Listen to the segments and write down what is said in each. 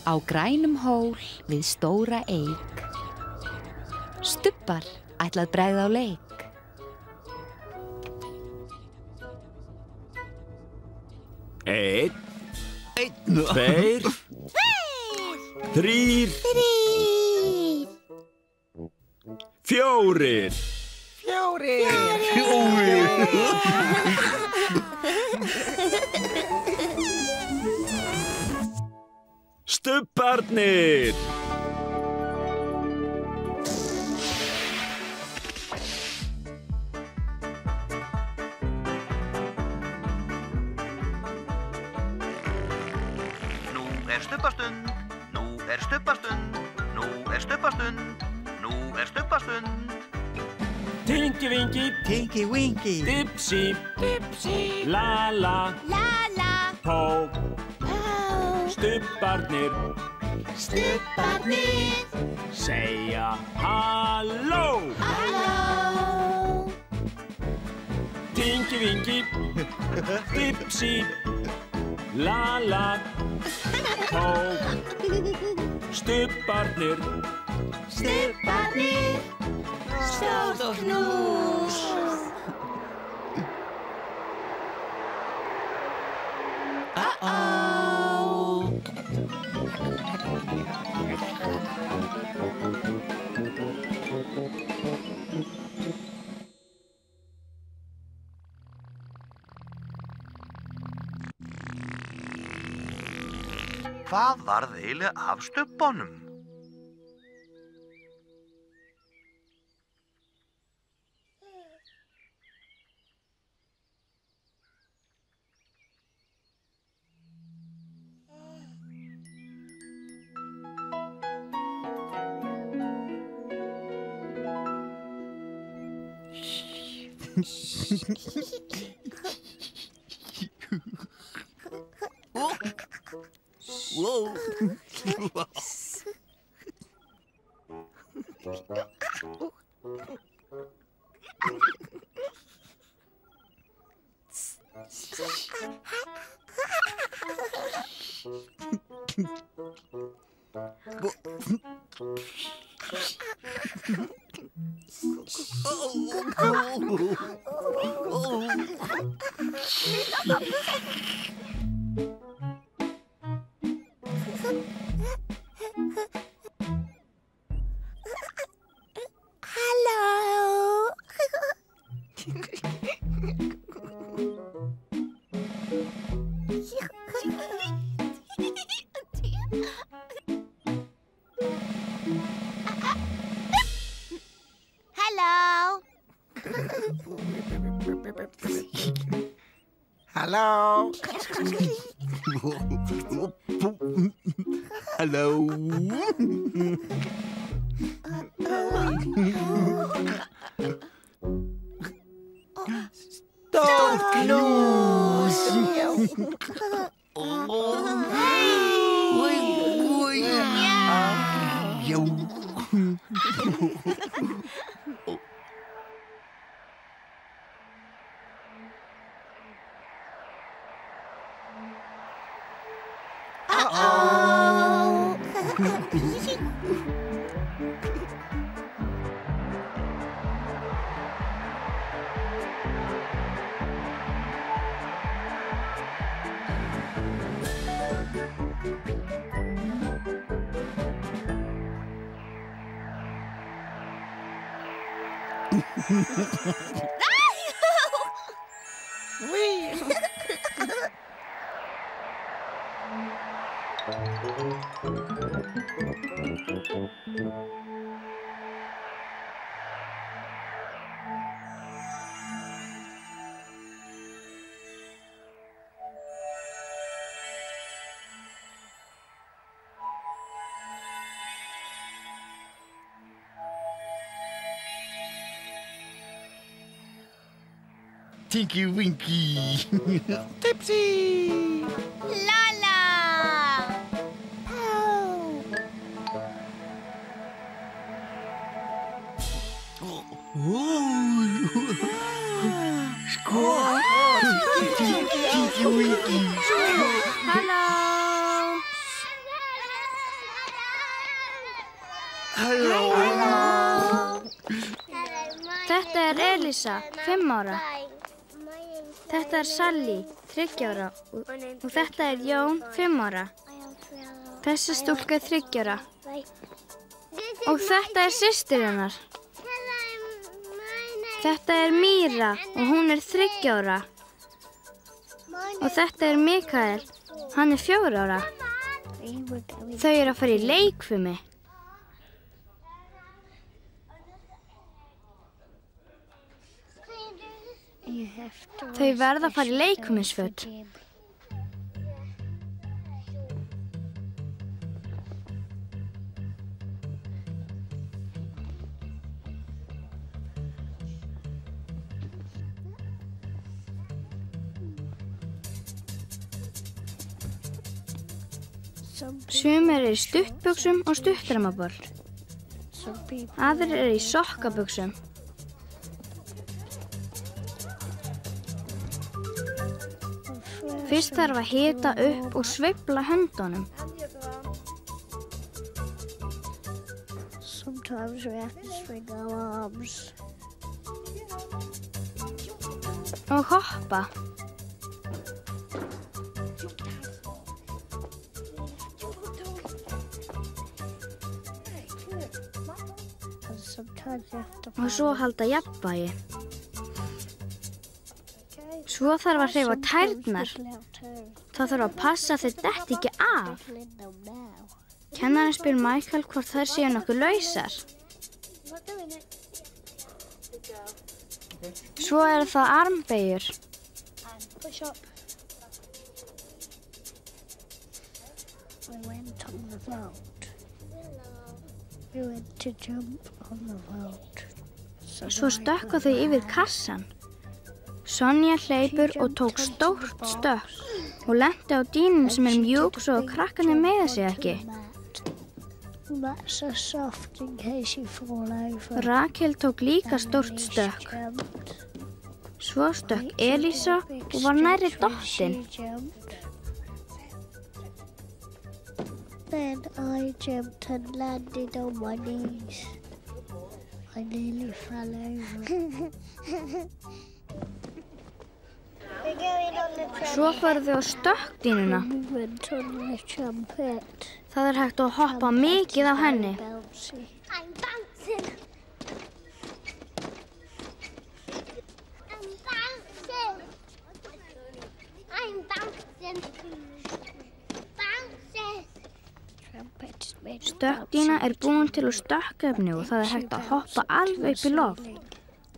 Á grænum hól við stóra eik. Stubbar ætlað bregða á leik. Einn, tveir, þrír, fjórir. Stubbarnir. Stubbastund, nú er stubbastund, nú er stubbastund, nú er stubbastund. Tinky-winky, Tinky-winky, Dipsy, Dipsy, la-la, la-la, pó, pó, stubbarnir, stubbarnir, segja halló. halló. Tinky-winky, Dipsy, la-la, pó, stubbarnir, Stubbarnir, stórt knús. Hvað varð eiginlega af stubbanum? Whoa. Hello. Hello. Stórt knús. Tinky Winky. Dipsy. La-la. Pow. Squawk. Tinky Winky. Hello. Þetta er Elísa, 5 ára. Þetta er Sally, 3 ára. Og þetta er Jón, 5 ára. Þessi stúlka er 3 ára. Og þetta er systir hennar. Þetta er Míra og hún er 3 ára. Og þetta er Mikael, hann er 4 ára. Þau eru að fara í leikfimi. Þau verða að fara í leikfimisföt. Sumir eru í stuttbuxum og stuttdramaból. Aðrir eru í sokkabuxum. Fyrst þarf að hita upp og sveifla höndunum. Og hoppa. Og svo halda jafnvægi. Svo þarf að hreyfa tærnar. Það þarf að passa að þau detti ekki af. Kennarinn spyr Michael hvort þær séu nokkuð lausar. Svo eru það armbeygjur. Svo stökkva þau yfir kassan. Sonja hleypur og tók stórt stökk og lenti á dýnum sem er mjúk svo að krakkarnir meiða sig ekki. Rakel tók líka stórt stökk. Svo stökk Elísa og var nærri dottin. Then I jumped and landed on my knees. I nearly fell over. Svo fóru þau á stökkdýnuna. Það er hægt að hoppa mikið á henni. I'm bouncing. I'm bouncing. I'm bouncing. Bouncing. Stökkdýna er búin til úr stökkefni og það er hægt að hoppa alveg upp í loft.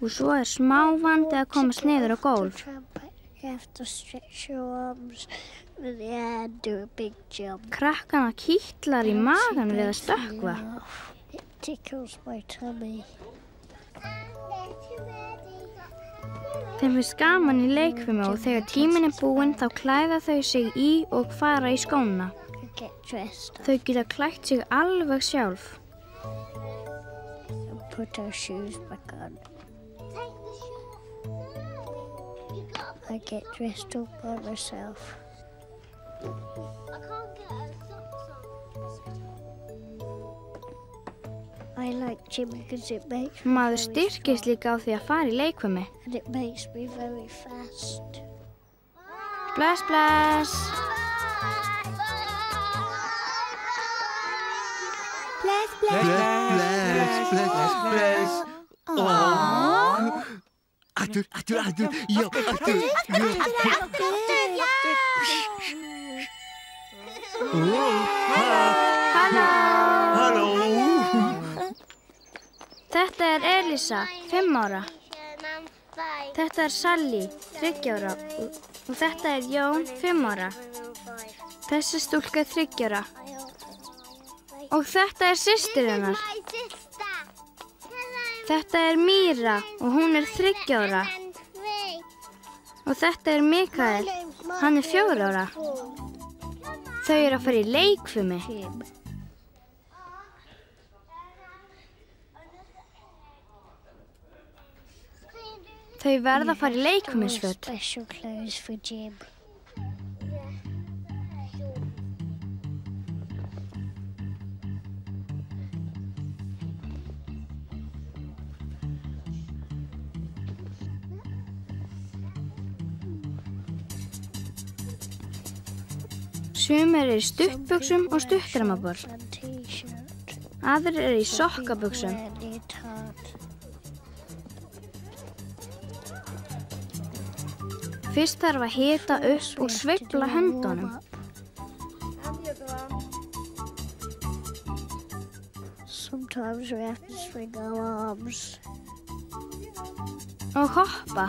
Og svo er smá vandi að komast niður á gólf. Krakkana kitlar í magann við að stökkva. Þeim finnst gaman í leikfimi og þegar tíminn er búinn þá klæða þau sig í og fara í skóna. Þau geta klætt sig alveg sjálf. I get dressed up by myself. I like gym because it makes me Maður styrkist líka á því að fara í leikfimi. and it makes me very fast. Bless, bless. Bless. Aftur, já, Halló. Þetta er Elísa, 5 ára. Þetta er Sally, 3 ára. Og þetta er Jón, 5 ára. Þessi stúlka er 3 ára. Og þetta er systir hennar. Þetta er Míra og hún er 3 ára. Og þetta er Mikael, hann er 4 ára. Þau eru að fara í leikfimi. Þau verða að fara í leikfimisföt. Special clothes for gym. Sumir eru í stuttbuxum og stuttermaból. Aðrir eru í sokkabuxum. Fyrst þarf að hita upp og sveifla höndunum. Sometimes we have to swing our arms. Og hoppa.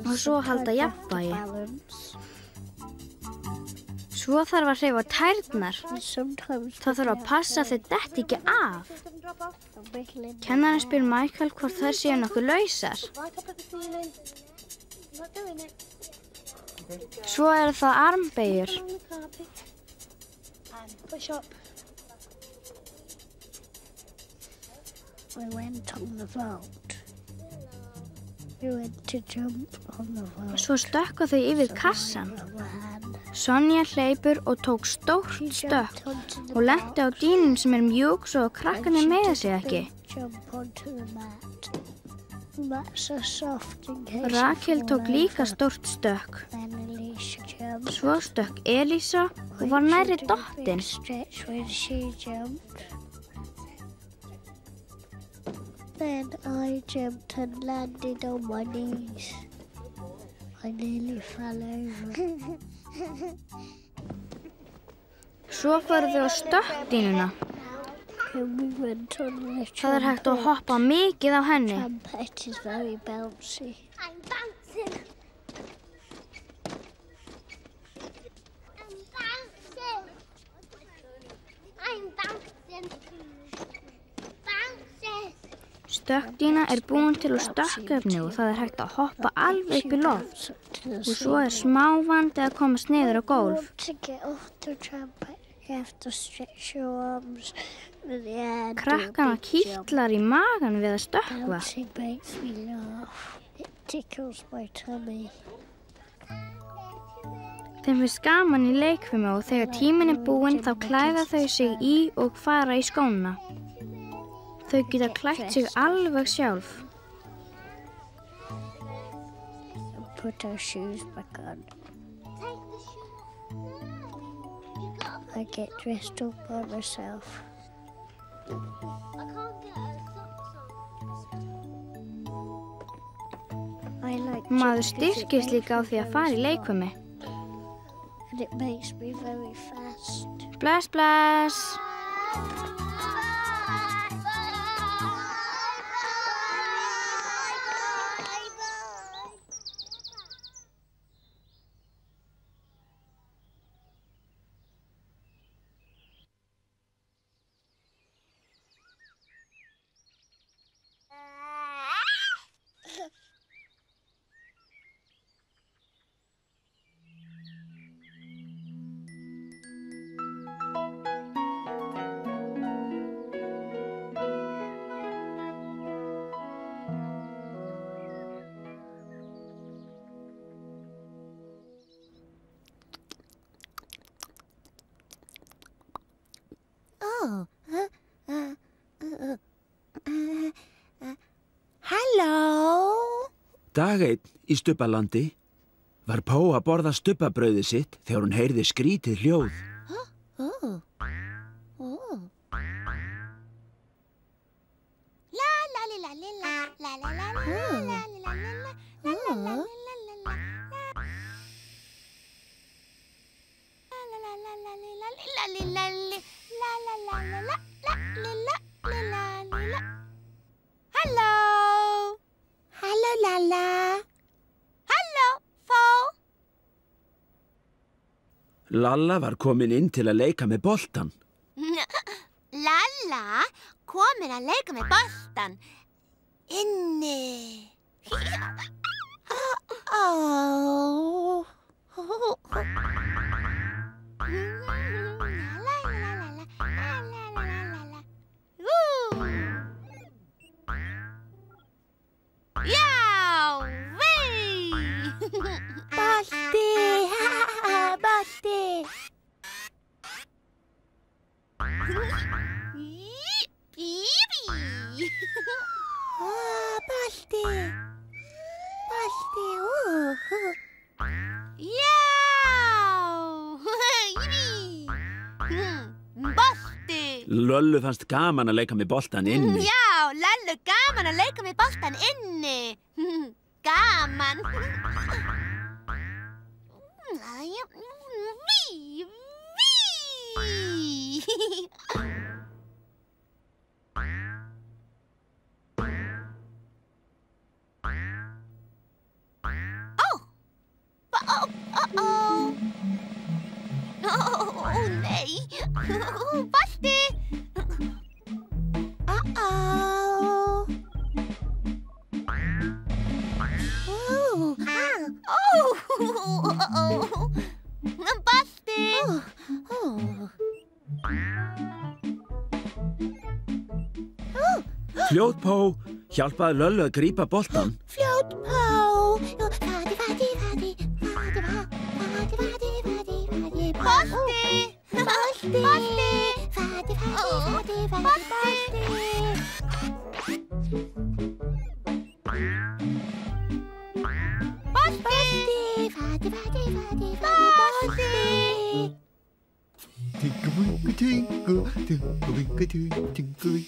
Og svo halda jafnvægi. Svo þarf að hreyfa tærnar. Það þarf að passa að þau detti ekki af. Kennarinn spyr Michael hvort þær séu nokkuð lausar. Svo eru það armbeygjur. We went on the boat. We went to jump on the boat. Svo stökka þau yfir kassan. Sonja hleypur og tók stórt stökk og lenti á dýnunni sem mjúk svo að krakkarnir meiða sig ekki. Rakel tók líka stórt stökk. Svo stökk Elísa og var nærri dottin. Then I jumped and landed on my knees. I nearly fell over. Svo fóru þau á stökkdýnuna. Það hægt að hoppa mikið á henni. It is very bouncy. I'm bouncing. I'm bouncing. Stökkdýna búin til úr stökkefni og það hægt að hoppa alveg upp í loft. Og svo smá vandi að komast niður á gólf. Krakkana kitlar í magan við að stökkva. Þeim finnst gaman í leikfimi og þegar tíminn búinn þá klæða þau sig í og fara í skóna. Þau geta klætt sig alveg sjálf. Put our shoes back on. I get dressed up by myself. Maður styrkist líka á því að fara í leikfimi. And it makes me very fast. Bless, bless. Halló? Dag einn í Stubbalandi var Pó að borða stubbabrauðið sitt þegar hún heyrði skrítið hljóð. Lalla var komin inn til að leika með boltan. Lalla komin að leika með boltan. Inni. Balti. Balti, Já! Balti. Löllu fannst gaman að leika með boltan inni. Já, Löllu gaman að leika með boltan inni. Gaman. Nei. Balti. Balti. Fljótpó hjálpaði Löllu að grípa boltan. Fljótpó. Balti. Balti.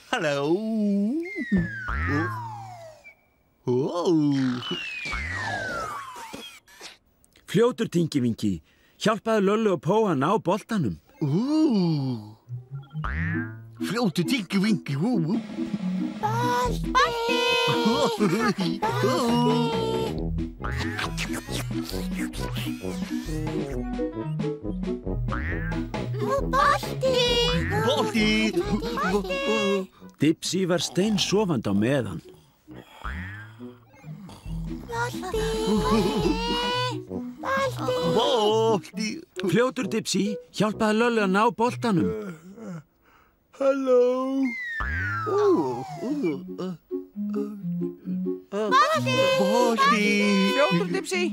Hello. Fljótur Tingivingi hjálpaði Löllu og Pó að ná boltanum. Fljótur Tingivingi. Balti. Dipsy var steinsofandi á meðan. Balti. Fljótur Dipsy hjálpaði Löllu að ná boltanum. Hello. Balti. Fljótur Dipsy.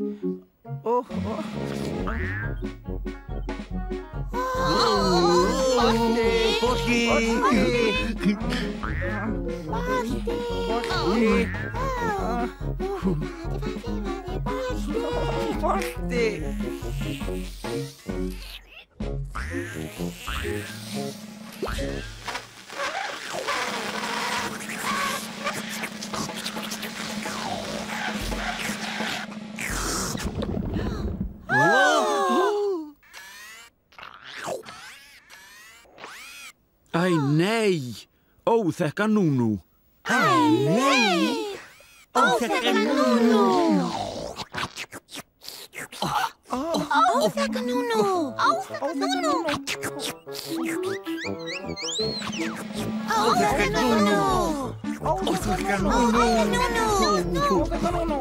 Æ, nei! Óþekka Núnú! Æ, nei! Óþekka Núnú! Óþekka Núnú! Óþekka Núnú! Óþekka Núnú! Óþekka Núnú!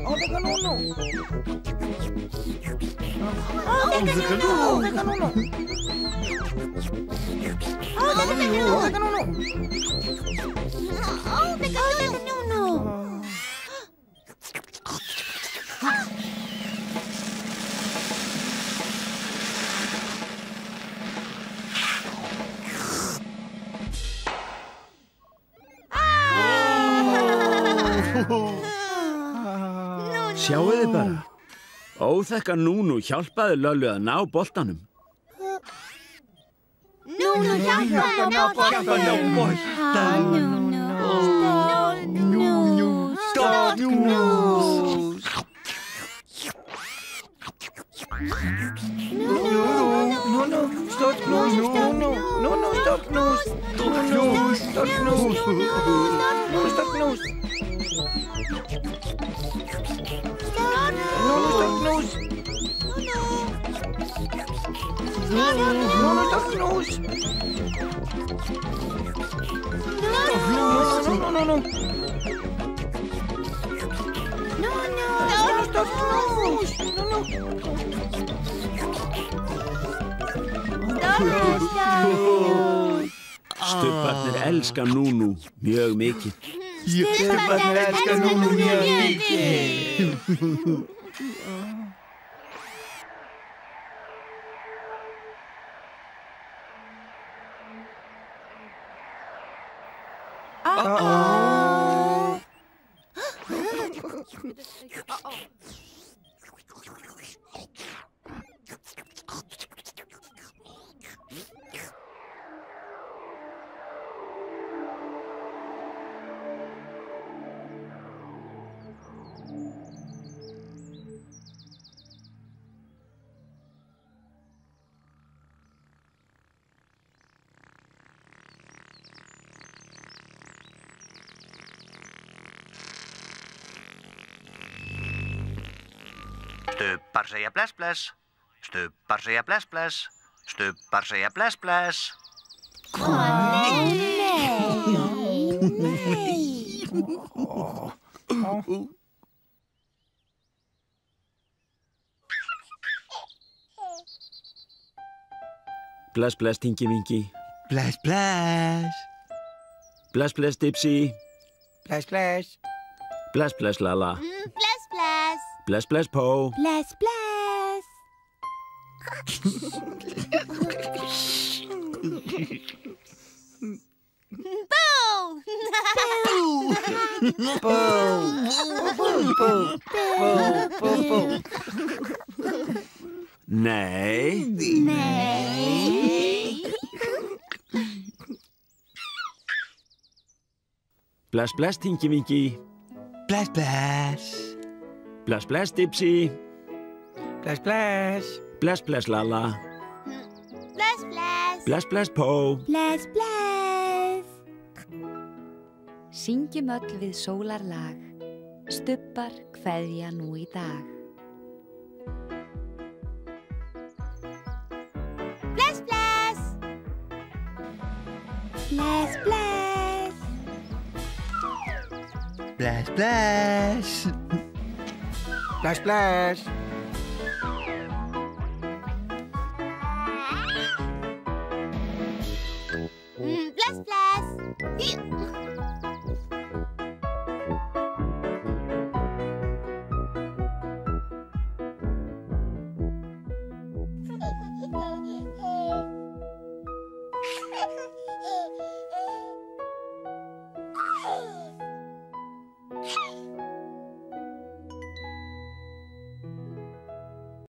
Óþekka Núnú! Óþekka Núnú! Óþekka Núnú! Sjáuði bara. Óþekka Núnú hjálpaði Löllu að ná boltanum. Núnú hjálpaði að ná boltanum. Stubbarnir elska Núnú mjög mikið. Stubbarnir elska Núnú mjög mikið. Uh-oh. Stubbar segja bless bless. Stubbar segja bless bless. Stubbar segja bless bless. Bless, bless, Tinky Winky. Bless, bless. Bless, bless, Dipsy. Bless, bless. Bless, bless, Lala. Bless, bless. Bless, bless, Po. Bless, bless. Boo! Nei. Bless, bless, Tinky Winky. Bless, bless. Bless, bless, Dipsy. Bless, bless. Bless, bless, Lala. Bless, bless. Bless, bless, Po. Bless, bless. Syngjum öll við sólarlag, stubbar kveðja nú í dag. Bless, bless. Bless, bless. Bless, bless. Bless, bless. Bless, bless.